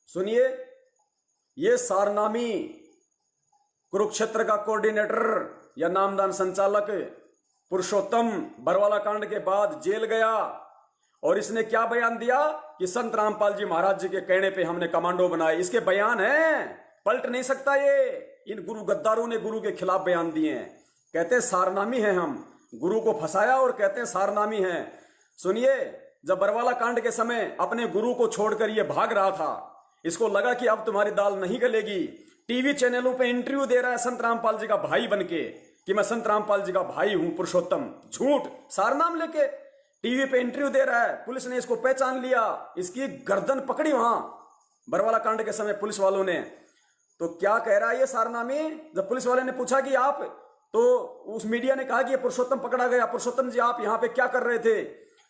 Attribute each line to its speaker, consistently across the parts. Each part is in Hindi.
Speaker 1: सुनिए, ये सारनामी कुरुक्षेत्र का कोऑर्डिनेटर या नामदान संचालक पुरुषोत्तम बरवाला कांड के बाद जेल गया और इसने क्या बयान दिया कि संत रामपाल जी महाराज जी के कहने पे हमने कमांडो बनाए। इसके बयान हैं, पलट नहीं सकता ये। इन गुरु गद्दारों ने गुरु के खिलाफ बयान दिए हैं, कहते हैं सारनामी हैं हम, गुरु को फंसाया और कहते हैं सारनामी हैं। सुनिए, जब बरवाला कांड के समय अपने गुरु को छोड़कर ये भाग रहा था, इसको लगा कि अब तुम्हारी दाल नहीं गलेगी। टीवी चैनलों पे इंटरव्यू दे रहा है संत रामपाल जी का भाई बनके कि मैं संत रामपाल जी का भाई हूं पुरुषोत्तम, झूठ सारनाम लेके टीवी पे इंटरव्यू दे रहा है। पुलिस ने इसको पहचान लिया, इसकी गर्दन पकड़ी वहां बरवाला कांड के समय पुलिस वालों ने। तो क्या कह रहा है ये सारनामी? जब पुलिस वाले ने पूछा कि आप, तो उस मीडिया ने कहा कि ये पुरुषोत्तम पकड़ा गया, पुरुषोत्तम जी आप यहाँ पे क्या कर रहे थे?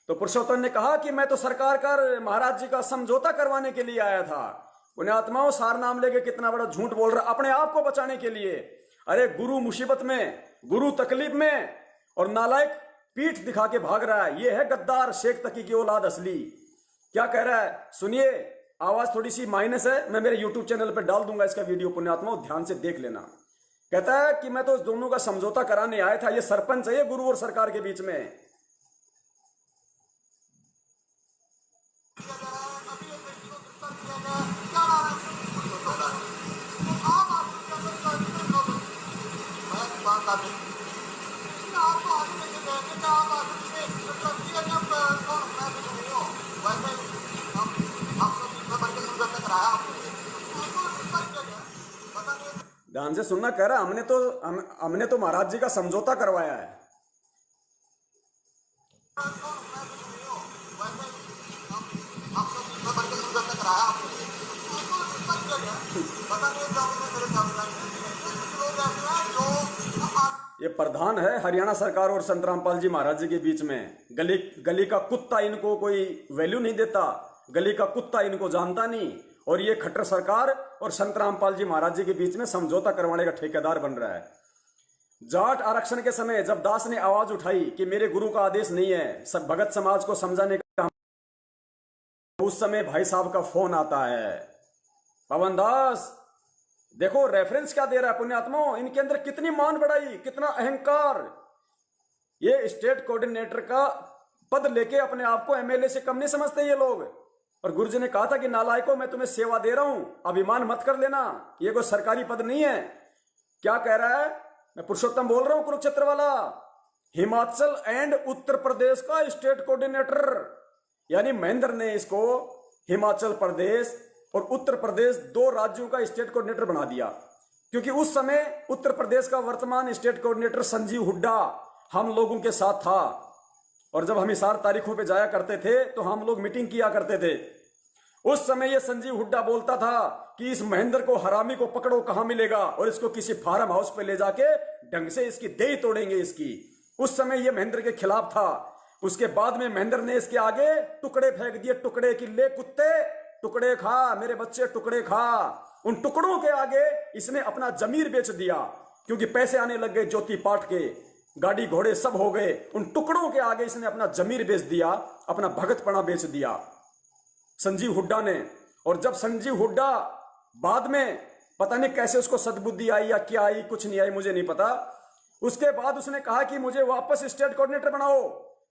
Speaker 1: तो पुरुषोत्तम ने कहा कि मैं तो सरकार का महाराज जी का समझौता करवाने के लिए आया था। पुण्यात्माओं, सारनाम लेके कितना बड़ा झूठ बोल रहा, अपने आप को बचाने के लिए। अरे गुरु मुसीबत में, गुरु तकलीफ में, और नालायक पीठ दिखा के भाग रहा है। ये है गद्दार शेख तकी की औलाद असली। क्या कह रहा है सुनिए, आवाज थोड़ी सी माइनस है, मैं मेरे यूट्यूब चैनल पर डाल दूंगा इसका वीडियो, पुण्यात्माओं ध्यान से देख लेना। कहता है कि मैं तो दोनों का समझौता कराने आया था, ये सरपंच है ये गुरु और सरकार के बीच में। ध्यान से सुनना, कह रहा हमने तो महाराज जी का समझौता करवाया है। ये प्रधान है हरियाणा सरकार और संत रामपाल जी महाराज जी के बीच में। गली गली का कुत्ता इनको कोई वैल्यू नहीं देता, गली का कुत्ता इनको जानता नहीं, और ये खट्टर सरकार और संत रामपाल जी महाराज जी के बीच में समझौता करवाने का ठेकेदार बन रहा है। जाट आरक्षण के समय जब दास ने आवाज उठाई कि मेरे गुरु का आदेश नहीं है, सब भगत समाज को समझाने का, उस समय भाई साहब का फोन आता है। पवन दास देखो रेफरेंस क्या दे रहा है पुण्यात्माओं, इनके अंदर कितनी मान बढ़ाई, कितना अहंकार। ये स्टेट कोऑर्डिनेटर का पद लेके अपने आप को एमएलए से कम नहीं समझते ये लोग। और गुरुजी ने कहा था कि नालायकों मैं तुम्हें सेवा दे रहा हूं, अभिमान मत कर लेना, ये कोई सरकारी पद नहीं है। क्या कह रहा है? मैं पुरुषोत्तम बोल रहा हूं, कुरुक्षेत्र वाला, हिमाचल एंड उत्तर प्रदेश का स्टेट कोऑर्डिनेटर। यानी महेंद्र ने इसको हिमाचल प्रदेश और उत्तर प्रदेश दो राज्यों का स्टेट कोऑर्डिनेटर बना दिया, क्योंकि उस समय उत्तर प्रदेश का वर्तमान स्टेट कोऑर्डिनेटर संजीव हुड्डा हम लोगों के साथ था। और जब हम हिसार तारीखों पे जाया करते थे तो हम लोग मीटिंग किया करते थे। उस समय ये संजीव हुड्डा बोलता था कि इस महेंद्र को, हरामी को पकड़ो, कहां मिलेगा, और इसको किसी फार्म हाउस पे ले जाके ढंग से इसकी देह तोड़ेंगे इसकी। उस समय ये महेंद्र के खिलाफ था। उसके बाद में महेंद्र ने इसके आगे टुकड़े फेंक दिए, टुकड़े की ले कुत्ते टुकड़े खा, मेरे बच्चे टुकड़े खा। उन टुकड़ों के आगे इसने अपना जमीर बेच दिया, क्योंकि पैसे आने लग गए ज्योति पाठ के, गाड़ी घोड़े सब हो गए। उन टुकड़ों के आगे इसने अपना जमीर बेच दिया, अपना भगतपना बेच दिया संजीव हुड्डा ने। और जब संजीव हुड्डा बाद में पता नहीं कैसे उसको सद्बुद्धि आई या क्या आई, कुछ नहीं आई मुझे नहीं पता, उसके बाद उसने कहा कि मुझे वापस स्टेट कोऑर्डिनेटर बनाओ।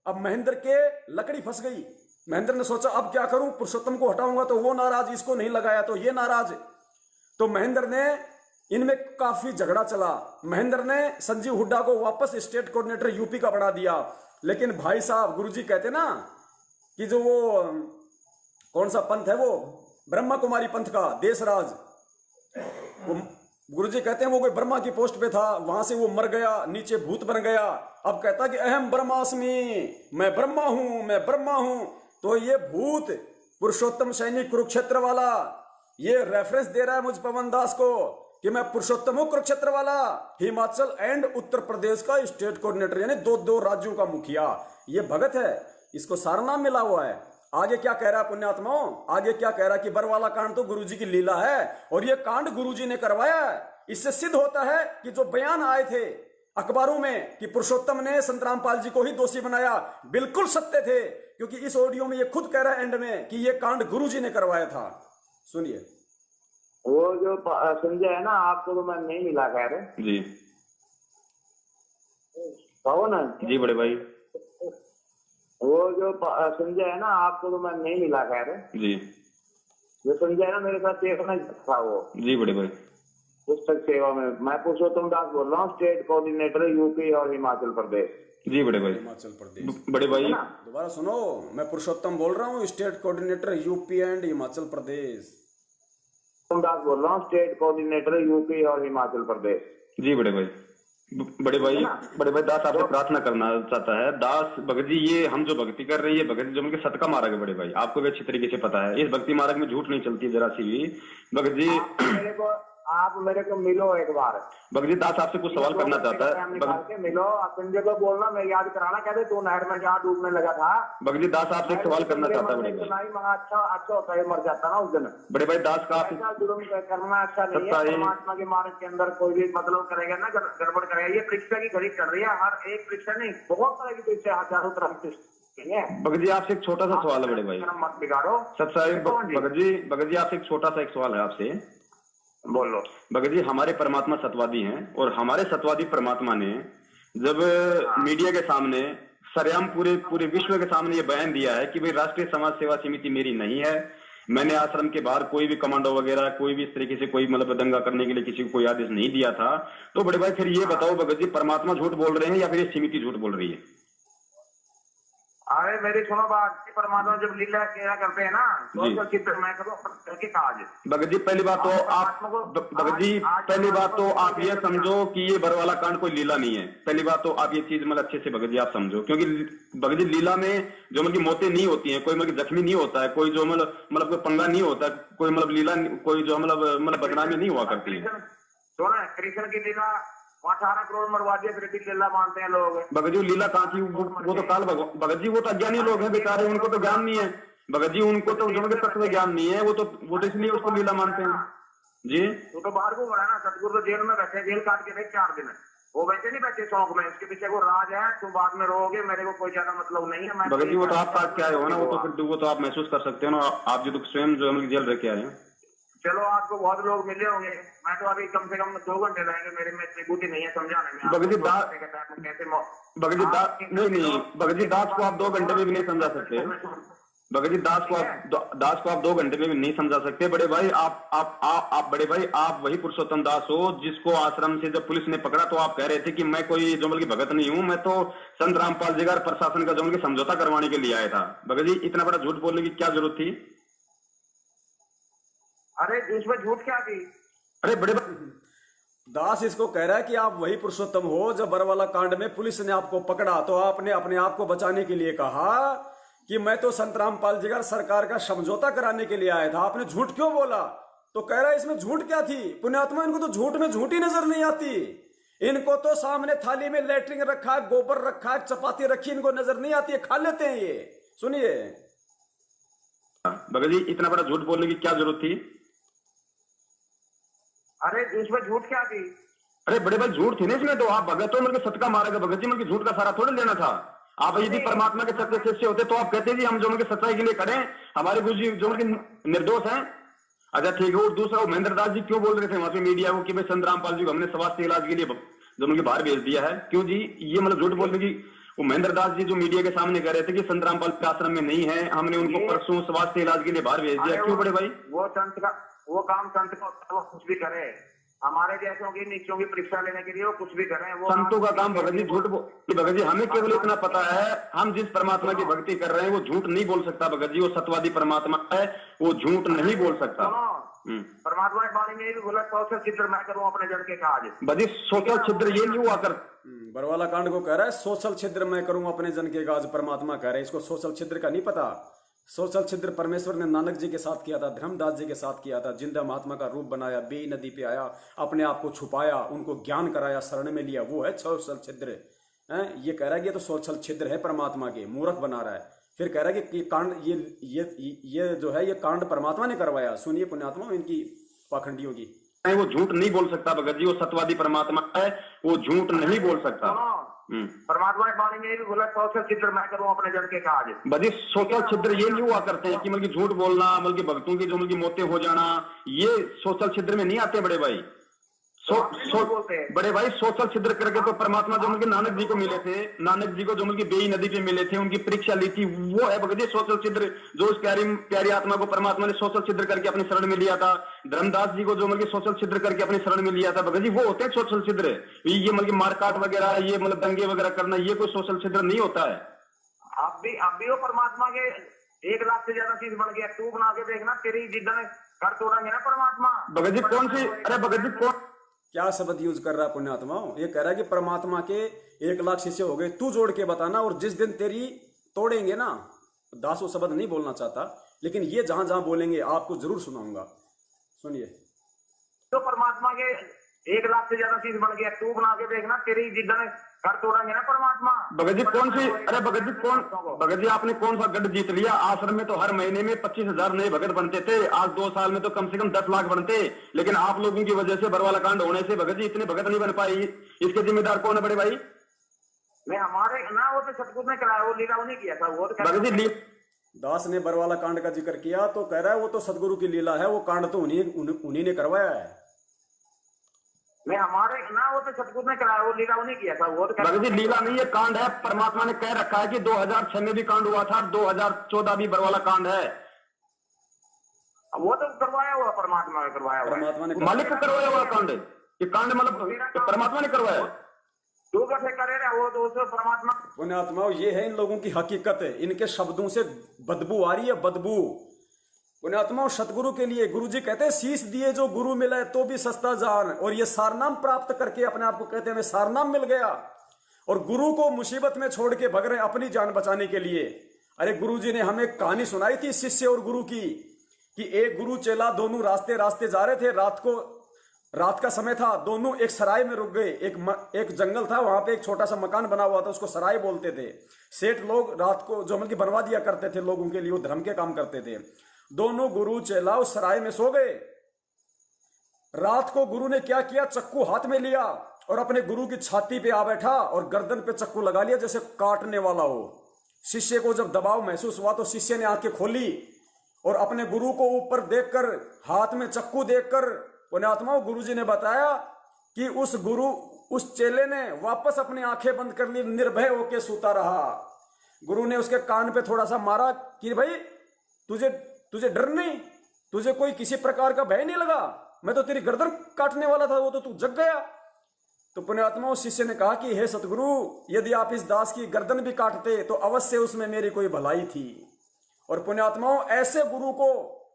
Speaker 1: अब महेंद्र के लकड़ी फंस गई। महेंद्र ने सोचा अब क्या करूं, पुरुषोत्तम को हटाऊंगा तो वो नाराज, इसको नहीं लगाया तो ये नाराज। तो महेंद्र ने, इनमें काफी झगड़ा चला, महेंद्र ने संजीव हुड्डा को वापस स्टेट कोऑर्डिनेटर यूपी का बना दिया। लेकिन भाई साहब, गुरुजी कहते ना कि जो वो कौन सा पंथ है, वो ब्रह्मा कुमारी पंथ का देशराज, वो गुरुजी कहते हैं वो कोई ब्रह्मा की पोस्ट पे था, वहां से वो मर गया, नीचे भूत बन गया। अब कहता कि अहम ब्रह्मास्मि, मैं ब्रह्मा हूं, मैं ब्रह्मा हूं। तो ये भूत पुरुषोत्तम सैनिक कुरुक्षेत्र वाला ये रेफरेंस दे रहा है मुझ पवन दास को कि मैं पुरुषोत्तम हूं कुरुक्षेत्र वाला, हिमाचल एंड उत्तर प्रदेश का स्टेट कोऑर्डिनेटर, यानी दो राज्यों का मुखिया। ये भगत है, इसको सारनाम मिला हुआ है। आगे क्या कह रहा है पुण्यात्माओं, आगे क्या कह रहा है कि बरवाला कांड तो गुरुजी की लीला है और ये कांड गुरुजी ने करवाया है। इससे सिद्ध होता है कि जो बयान आए थे अखबारों में कि पुरुषोत्तम ने संत रामपाल जी को ही दोषी बनाया, बिल्कुल सत्य थे, क्योंकि इस ऑडियो में ये खुद कह रहा है एंड में कि ये कांड गुरुजी ने करवाया था। सुनिए।
Speaker 2: वो जो संजय है ना, आपको तो मैं नहीं मिला खैर
Speaker 3: जी
Speaker 2: कहो ना।
Speaker 3: जी बड़े भाई।
Speaker 2: वो जो संजय है ना, आपको तो मैं नहीं मिला खैर।
Speaker 3: जी
Speaker 2: जो संजय है ना, मेरे साथ सेवा में था वो।
Speaker 3: जी बड़े भाई।
Speaker 2: पुस्तक सेवा में। मैं पुरुषोत्तम दास बोल रहा हूँ, स्टेट कोऑर्डिनेटर यूपी और हिमाचल प्रदेश।
Speaker 3: जी बड़े भाई।
Speaker 1: हिमाचल प्रदेश।
Speaker 3: बड़े भाई
Speaker 1: दोबारा सुनो, मैं पुरुषोत्तम बोल रहा हूँ, state coordinator UP and Himachal Pradesh.
Speaker 2: Das बोल रहा हूँ, स्टेट कोऑर्डिनेटर यूपी और हिमाचल प्रदेश।
Speaker 3: जी बड़े भाई। बड़े भाई दास आपसे प्रार्थना करना चाहता है। दास भगत जी, ये हम जो भक्ति कर रही है, भगत जो उनके सत का मार्ग है बड़े भाई, आपको भी अच्छी तरीके से पता है। इस भक्ति मार्ग में झूठ नहीं चलती जरा सी भी। भगत जी
Speaker 2: आप मेरे को मिलो एक बार।
Speaker 3: भगत जी दास आपसे कुछ सवाल करना चाहता है।
Speaker 2: मिलो, संजय को बोलना, मैं याद कराना, कहते तू नहर में जहाँ डूबने लगा था।
Speaker 3: भगत जी दास आपसे एक सवाल करना चाहता है बड़े भाई।
Speaker 2: अच्छा होता है, मर जाता ना उस दिन।
Speaker 3: बड़े भाई दास का
Speaker 2: जुर्म करना अच्छा नहीं है। परमात्मा के मार्ग के अंदर कोई भी मतलब करेगा ना, गड़बड़ करेगा। ये परीक्षा की घड़ी कर रही है, हर एक परीक्षा नहीं, बहुत तरह की परीक्षा, हजारों तरह की।
Speaker 3: भगत जी आपसे एक छोटा सा सवाल है बड़े भाई।
Speaker 2: मत बिगाड़ो
Speaker 3: सत्साई। भगत जी आपसे एक छोटा सा एक सवाल है आपसे।
Speaker 2: बोलो।
Speaker 3: भगत जी, हमारे परमात्मा सतवादी हैं और हमारे सतवादी परमात्मा ने जब मीडिया के सामने सरेआम पूरे विश्व के सामने ये बयान दिया है कि भाई राष्ट्रीय समाज सेवा समिति मेरी नहीं है, मैंने आश्रम के बाहर कोई भी कमांडो वगैरह कोई भी इस तरीके से कोई मतलब दंगा करने के लिए किसी को कोई आदेश नहीं दिया था, तो बड़े भाई फिर ये बताओ भगत जी, परमात्मा झूठ बोल रहे हैं या फिर ये समिति झूठ बोल रही है?
Speaker 2: अरे मेरी सुनो बात, परमात्मा जब लीला क्या करते हैं ना, तो चित्र मैं करूँ करके काज।
Speaker 3: भगत जी पहली बात तो आप भगत जी पहली बात तो आप ये समझो कि ये बरवाला कांड कोई लीला नहीं है। पहली बात तो आप ये चीज मतलब अच्छे से भगत जी आप समझो, क्योंकि भगत जी लीला में जो मतलब मौतें नहीं होती हैं, कोई मतलब जख्मी नहीं होता है, कोई जो मतलब कोई पंगा नहीं होता, कोई मतलब लीला कोई जो मतलब बदनामी नहीं हुआ करती है।
Speaker 2: सुना कृष्ण की लीला 18 करोड़ मरवा दिया, फिर लीला मानते हैं लोग।
Speaker 3: भगत जी लीला कहाँ की, वो तो काल भगत जी वो तो अज्ञानी लोग हैं बेचारे, उनको तो ज्ञान नहीं है भगत जी, उनको तो जो तत्व ज्ञान नहीं है, वो तो इसलिए उसको लीला मानते हैं जी।
Speaker 2: वो तो बाहर को बड़ा ना, सतगुरु तो जेल में बैठे, जेल काट के देख 4 दिन। वो वैसे नहीं बैठे शौक में, उसके पीछे वो राज है, तुम बाद में रहोगे, मेरे को कोई ज्यादा मतलब नहीं है।
Speaker 3: भगत जी वो तो आप काट के आए हो ना, वो तो आप महसूस कर सकते हो ना, आप जो तो स्वयं जो हम जेल रह के आए हैं।
Speaker 2: चलो आपको बहुत लोग मिले होंगे, मैं तो अभी कम से कम 2 घंटे लगेंगे, मेरे में त्रिभुति नहीं है समझाने में।
Speaker 3: भगत जी दास नहीं भगत जी दास को आप 2 घंटे में भी नहीं समझा सकते। भगत जी दास को आप 2 घंटे में भी नहीं समझा सकते। बड़े भाई आप बड़े भाई आप वही पुरुषोत्तम दास हो जिसको आश्रम से जब पुलिस ने पकड़ा तो आप कह रहे थे कि मैं कोई जो मतलब भगत नहीं हूँ, मैं तो संत रामपाल जी का प्रशासन का जो उनके समझौता करवाने के लिए आया था। भगत जी इतना बड़ा झूठ बोलने की क्या जरूरत थी?
Speaker 2: अरे इसमें झूठ क्या थी?
Speaker 3: अरे बड़े
Speaker 1: दास इसको कह रहा है कि आप वही पुरुषोत्तम हो जब बरवाला कांड में पुलिस ने आपको पकड़ा तो आपने अपने आप को बचाने के लिए कहा कि मैं तो संत रामपाल जी का सरकार का समझौता कराने के लिए आया था, आपने झूठ क्यों बोला? तो कह रहा है इसमें झूठ क्या थी? पुण्यात्मा, इनको तो झूठ में झूठी नजर नहीं आती, इनको तो सामने थाली में लेटरिन रखा है, गोबर रखा है, चपाती रखी, इनको नजर नहीं आती है, खा लेते हैं ये। सुनिए
Speaker 3: भगत जी इतना बड़ा झूठ बोलने की क्या जरूरत थी?
Speaker 2: अरे इसमें झूठ क्या थी?
Speaker 3: अरे बड़े भाई झूठ थी ना इसमें, तो आप भगत हो मतलब सत का मारेगा भगत जी, मतलब झूठ का सारा थोड़ा लेना था। आप यदि परमात्मा के सत्य शिष्य होते तो आप कहते जी हम जो उनके सच्चाई के लिए करें, हमारे गुरु जी जो उनके निर्दोष हैं। अच्छा ठीक है। और दूसरा वो महेंद्र दास जी क्यों बोल रहे थे वहां पे मीडिया को कि भाई संत रामपाल जी को हमने स्वास्थ्य इलाज के लिए जो उनके बाहर भेज दिया है? क्यों जी ये मतलब झूठ बोलने की? वो महेंद्र दास जी जो मीडिया के सामने कह रहे थे कि संत रामपाल के आश्रम में नहीं है, हमने उनको परसों स्वास्थ्य इलाज के लिए बाहर भेज दिया, क्यों बड़े भाई?
Speaker 2: वो संत का वो काम संत को कुछ भी करे, हमारे जैसों की नीचों की परीक्षा लेने के लिए वो कुछ भी करें। वो
Speaker 3: संतों का काम भगत जी झूठ भगत जी हमें केवल इतना पता है, हम जिस परमात्मा की भक्ति कर रहे हैं वो झूठ नहीं बोल सकता भगत जी, वो सत्यवादी परमात्मा है, वो झूठ नहीं बोल सकता।
Speaker 2: परमात्मा ने वाणी में भी बोला सोशल छिद्र मैं करूं अपने जन के काज।
Speaker 3: भजी सोशल छिद्र ये नहीं हुआ कर
Speaker 1: बरवाला कांड को कह रहा है सोशल छिद्र मैं करूं अपने जन के काज, परमात्मा कह रहे हैं इसको सोशल छिद्र का नहीं पता। सोशल छिद्र परमेश्वर ने नानक जी के साथ किया था, धर्मदास जी के साथ किया था, जिंदा महात्मा का रूप बनाया, बेई नदी पे आया, अपने आप को छुपाया, उनको ज्ञान कराया, शरण में लिया, वो है सोशल छिद्र। ये कह रहा है कि ये तो सोशल छिद्र है परमात्मा के, मूर्ख बना रहा है। फिर कह रहा है कि कांड ये जो है ये कांड परमात्मा ने करवाया। सुनिए पुण्यात्मा इनकी पाखंडियों की।
Speaker 3: वो झूठ नहीं बोल सकता भगत जी, वो सत्यवादी परमात्मा है, वो झूठ नहीं बोल सकता।
Speaker 2: परमात्मा ने वाणी में ये भी बोला, सोशल छिद्र मैं करूं अपने जन के काज।
Speaker 3: बदी सोशल छिद्र ये नहीं हुआ करते हैं कि मतलब झूठ बोलना, मतलब भक्तों की जो मतलब मौतें हो जाना, ये सोशल छिद्र में नहीं आते बड़े भाई। बड़े भाई सोशल छिद्र करके तो परमात्मा जो उनके नानक जी को मिले थे, नानक जी को जो उनकी बेई नदी पे मिले थे, उनकी परीक्षा ली थी, वो है भगत जी सोशल छिद्र। जो उस प्यारी आत्मा को परमात्मा ने सोशल छिद्र करके अपनी शरण में लिया था, धर्मदास जी को जो मतलब सोशल छिद्र करके अपनी शरण में लिया था, भगत जी वो होते हैं सोशल छिद्र। ये मतलब मारकाट वगैरह, ये मतलब दंगे वगैरह करना, ये कोई सोशल छिद्र नहीं होता है।
Speaker 2: अब भी वो परमात्मा के 1 लाख से ज्यादा चीज बन गया। तू बना के देखना, तेरी जिद्दन कर तोड़ेंगे ना परमात्मा।
Speaker 3: भगत जी कौन सी, अरे भगत जी कौन
Speaker 1: क्या शब्द यूज कर रहा है पुण्यात्माओं? ये कह रहा है कि परमात्मा के 1 लाख शिष्य हो गए, तू जोड़ के बताना, और जिस दिन तेरी तोड़ेंगे ना, दास वो शब्द नहीं बोलना चाहता, लेकिन ये जहां जहां बोलेंगे आपको जरूर सुनाऊंगा, सुनिए।
Speaker 2: तो परमात्मा के 1 लाख से ज्यादा चीज बन गया। तू बना के देखना, तेरी जिद्दन कर तोड़ेंगे ना परमात्मा।
Speaker 3: भगत जी कौन सी, अरे भगत जी भगत जी आपने कौन सा गढ़ जीत लिया? आश्रम में तो हर महीने में 25,000 नए भगत बनते थे, आज 2 साल में तो कम से कम 10 लाख बनते। लेकिन आप लोगों की वजह से बरवाला कांड होने से भगत जी इतने भगत नहीं बन पाए। इसके जिम्मेदार कौन है बड़े भाई?
Speaker 2: मैं हमारे ना, वो तो सतगुरु ने कराया, वो लीला उन्हें किया था। वो
Speaker 3: भगत जी
Speaker 1: दास ने बरवाला कांड का जिक्र किया तो कह रहा है वो तो सदगुरु की लीला है, वो कांड तो उन्हीं ने करवाया है।
Speaker 2: मैं हमारे ना, वो तो सतगुरु ने कराया, वो लीला उन्हें किया था। वो
Speaker 3: भगत जी लीला नहीं है, कांड है। परमात्मा ने कह रखा है कि 2006 में भी कांड हुआ था, 2014 भी बरवाला कांड है।
Speaker 2: वो तो करवाया हुआ परमात्मा ने, करवाया हुआ
Speaker 1: परमात्मा ने
Speaker 3: मालिक का करवाया हुआ कांड, ये कांड मतलब परमात्मा ने करवाया।
Speaker 2: तू कैसे करे रहा? वो तो परमात्मा।
Speaker 1: पुण्यात्माओं ये है इन लोगों की हकीकत है, इनके शब्दों से बदबू आ रही है, बदबू। पुण्यात्माओं सतगुरु के लिए गुरु जी कहते हैं, शीश दिए जो गुरु मिला तो भी सस्ता जान, और ये सारनाम प्राप्त करके अपने आप को कहते हैं हमें सारनाम मिल गया, और गुरु को मुसीबत में छोड़ के भग रहे अपनी जान बचाने के लिए। अरे गुरु जी ने हमें कहानी सुनाई थी शिष्य और गुरु की, कि एक गुरु चेला दोनों रास्ते रास्ते जा रहे थे, रात का समय था, दोनों एक सराय में रुक गए। एक जंगल था, वहां पे एक छोटा सा मकान बना हुआ था, उसको सराय बोलते थे। सेठ लोग रात को जो मतलब बनवा दिया करते थे लोगों के लिए, वो धर्म के काम करते थे। दोनों गुरु चेला उस सराय में सो गए। रात को गुरु ने क्या किया, चक्कू हाथ में लिया और अपने गुरु की छाती पे आ बैठा और गर्दन पे चक्कू लगा लिया जैसे काटने वाला हो। शिष्य को जब दबाव महसूस हुआ तो शिष्य ने आंखें खोली और अपने गुरु को ऊपर देखकर, हाथ में चक्कू देखकर, पुण्यात्माओं गुरुजी ने बताया कि उस चेले ने वापस अपनी आंखें बंद कर ली, निर्भय होकर सूता रहा। गुरु ने उसके कान पे थोड़ा सा मारा कि भाई तुझे डर नहीं, तुझे कोई किसी प्रकार का भय नहीं लगा, मैं तो तेरी गर्दन काटने वाला था, वो तो तू जग गया। तो पुण्यात्माओं शिष्य ने कहा कि हे सतगुरु, यदि आप इस दास की गर्दन भी काटते तो अवश्य उसमें मेरी कोई भलाई थी। और पुण्यात्माओं ऐसे गुरु को,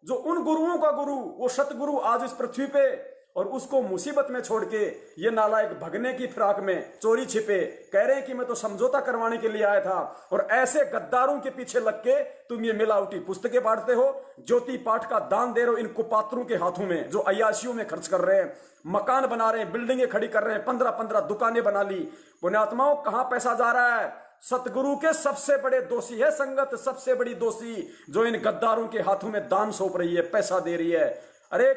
Speaker 1: जो उन गुरुओं का गुरु, वो सतगुरु आज इस पृथ्वी पे, और उसको मुसीबत में छोड़ के ये नालायक भगने की फिराक में चोरी छिपे कह रहे हैं कि मैं तो समझौता करवाने के लिए आया था। और ऐसे गद्दारों के पीछे लग के तुम ये मिलावटी पुस्तकें बांटते हो, ज्योति पाठ का दान दे रहे हो इन कुपात्रों के हाथों में, जो अयाशियों में खर्च कर रहे हैं, मकान बना रहे हैं, बिल्डिंगें खड़ी कर रहे हैं, 15-15 दुकानें बना ली। पुण्यात्माओं कहां पैसा जा रहा है? सतगुरु के सबसे बड़े दोषी है संगत, सबसे बड़ी दोषी जो इन गद्दारों के हाथों में दान सौंप रही है, पैसा दे रही है। अरे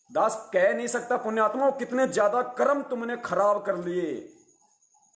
Speaker 1: दास कह नहीं सकता पुण्यात्माओं कितने ज्यादा कर्म तुमने खराब कर लिए।